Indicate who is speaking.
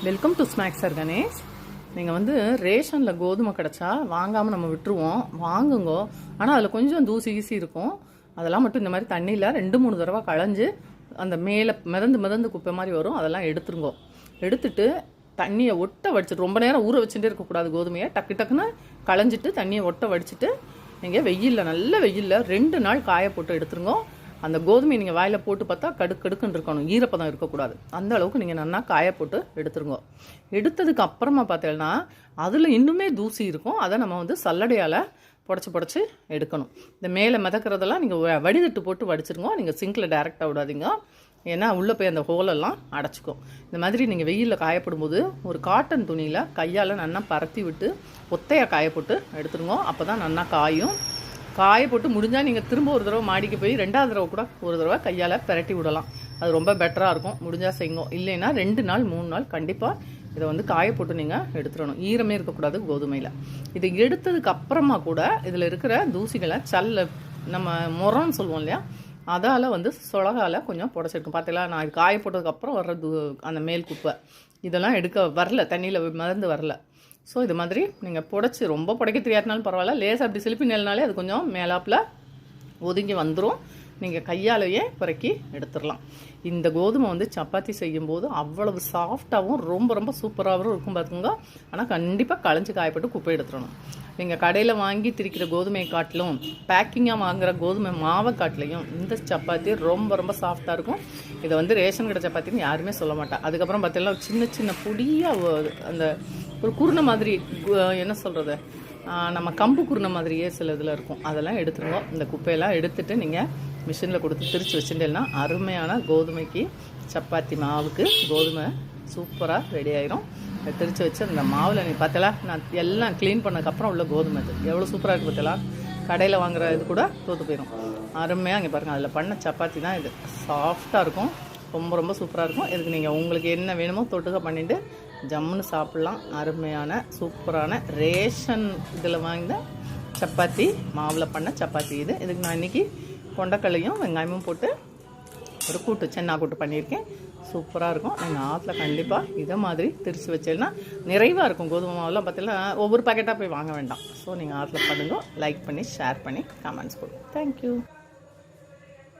Speaker 1: Welcome to snacks sir Ganesh. நீங்கள் வந்து ரேஷனில் கோதுமை கிடச்சா வாங்காமல் நம்ம விட்டுருவோம், வாங்குங்கோ. ஆனால் அதில் கொஞ்சம் தூசி ஈசி இருக்கும். அதெல்லாம் மட்டும் இந்த மாதிரி தண்ணியில் 2-3 தடவை களைஞ்சு அந்த மேலே மிதந்து குப்பை மாதிரி வரும், அதெல்லாம் எடுத்துருங்கோ. எடுத்துட்டு தண்ணியை ஒட்ட வடிச்சிட்டு, ரொம்ப நேரம் ஊற வச்சுட்டே இருக்கக்கூடாது. கோதுமையை டக்குன்னு களைஞ்சிட்டு தண்ணியை ஒட்ட வடிச்சிட்டு நீங்கள் வெயிலில், நல்ல வெயிலில் 2 நாள் காய போட்டு எடுத்துருங்கோ. அந்த கோதுமையை நீங்கள் வாயில் போட்டு பார்த்தா கடுக்குன்னு இருக்கணும், ஈரப்பதம் இருக்கக்கூடாது. அந்த அளவுக்கு நீங்கள் நல்லா காய போட்டு எடுத்துருங்க. எடுத்ததுக்கு அப்புறமா பார்த்தீங்கன்னா அதில் இன்னுமே தூசி இருக்கும். அதை நம்ம வந்து சல்லடையால் புடச்சி எடுக்கணும். இந்த மேலே மிதக்கிறதெல்லாம் நீங்கள் வடிதட்டு போட்டு வடிச்சிருங்க. நீங்கள் சிங்கில் டைரெக்டாக விடாதீங்க, ஏன்னா உள்ளே போய் அந்த ஹோலெல்லாம் அடைச்சிக்கும். இந்த மாதிரி நீங்கள் வெயிலில் காயப்படும் போது ஒரு காட்டன் துணியில் கையால் நல்லா பரத்தி விட்டு ஒத்தையாக காய போட்டு எடுத்துருங்க. அப்போ தான் நல்லா காயும். காய போட்டு முடிஞ்சால் நீங்கள் திரும்ப ஒரு தடவை மாடிக்கு போய் 2வது தடவை கூட ஒரு தடவை கையால் பிரட்டி விடலாம். அது ரொம்ப பெட்டராக இருக்கும். முடிஞ்சால் செய்யுங்க. இல்லைன்னா 2 நாள் 3 நாள் கண்டிப்பாக இதை வந்து காய போட்டு நீங்கள் எடுத்துடணும். ஈரமே இருக்கக்கூடாது கோதுமையில். இதை எடுத்ததுக்கு அப்புறமா கூட இதில் இருக்கிற தூசிகளை நம்ம முறன்னு சொல்லுவோம் இல்லையா, அதால் வந்து சொலகால் கொஞ்சம் புடச்சிருக்கும். பார்த்தீங்களா, நான் இது காய போட்டதுக்கப்புறம் வர்ற அந்த மேல் குப்பை இதெல்லாம் எடுக்க வரல, தண்ணியில் மறந்து வரல. ஸோ இது மாதிரி நீங்கள் புடச்சி, ரொம்ப புடைக்க தெரியாதுனாலும் பரவாயில்ல, லேசாக அப்படி சிலிப்பி நெல்னாலே அது கொஞ்சம் மேலாப்பில் ஒதுங்கி வந்துடும். நீங்கள் கையாலேயே புறக்கி எடுத்துடலாம். இந்த கோதுமை வந்து சப்பாத்தி செய்யும்போது அவ்வளவு சாஃப்டாகவும் ரொம்ப சூப்பராகவும் இருக்கும் பார்த்துங்க. ஆனால் கண்டிப்பாக களைஞ்சி காயப்பட்டு குப்பை எடுத்துடணும். நீங்கள் கடையில் வாங்கி திரிக்கிற கோதுமையை காட்டிலும் பேக்கிங்காக வாங்குகிற கோதுமை மாவை காட்டிலையும் இந்த சப்பாத்தி ரொம்ப சாஃப்டாக இருக்கும். இதை வந்து ரேஷன் கடை சப்பாத்தின்னு யாருமே சொல்ல மாட்டா. அதுக்கப்புறம் பார்த்தீங்கன்னா சின்ன பொடியாக அந்த ஒரு குருணை மாதிரி, என்ன சொல்கிறது, நம்ம கம்பு குருணை மாதிரியே சில இதில் இருக்கும். அதெல்லாம் எடுத்துருங்க. இந்த குப்பையெல்லாம் எடுத்துகிட்டு நீங்கள் மிஷினில் கொடுத்து திரிச்சு வச்சுட்டேன்னா அருமையான கோதுமைக்கு சப்பாத்தி மாவுக்கு கோதுமை சூப்பராக ரெடி ஆயிரும். திரிச்சு வச்சு அந்த மாவில் நீ பார்த்தலா, நான் எல்லாம் க்ளீன் பண்ணதுக்கப்புறம் உள்ள கோதுமை இது எவ்வளோ சூப்பராக இருக்குது பார்த்தலாம். கடையில் வாங்குற இது கூட தோற்று போயிடும். அருமையாக இங்கே பாருங்கள், அதில் பண்ண சப்பாத்தி தான் இது. சாஃப்டாக இருக்கும், ரொம்ப சூப்பராக இருக்கும். இதுக்கு நீங்கள் உங்களுக்கு என்ன வேணுமோ தொட்டுக்க பண்ணிவிட்டு ஜம்முன்னு சாப்பிட்லாம். அருமையான சூப்பரான ரேஷன் இதில் வாங்கின சப்பாத்தி, மாவில் பண்ண சப்பாத்தி இது. இதுக்கு நான் இன்றைக்கி கொண்டக்கல்லையும் வெங்காயமும் போட்டு ஒரு கூட்டு, சென்னா கூட்டு பண்ணியிருக்கேன். சூப்பராக இருக்கும். நீங்கள் ஆற்றுல கண்டிப்பாக இதை மாதிரி திரிச்சு வச்சேன்னா நிறைவாக இருக்கும். கோதுமை மாவுலாம் பார்த்தீங்கன்னா ஒவ்வொரு பேக்கெட்டாக போய் வாங்க வேண்டாம். ஸோ நீங்கள் ஆற்றுல பண்ணுங்க. லைக் பண்ணி ஷேர் பண்ணி கமெண்ட்ஸ் கொடுங்க. தேங்க்யூ.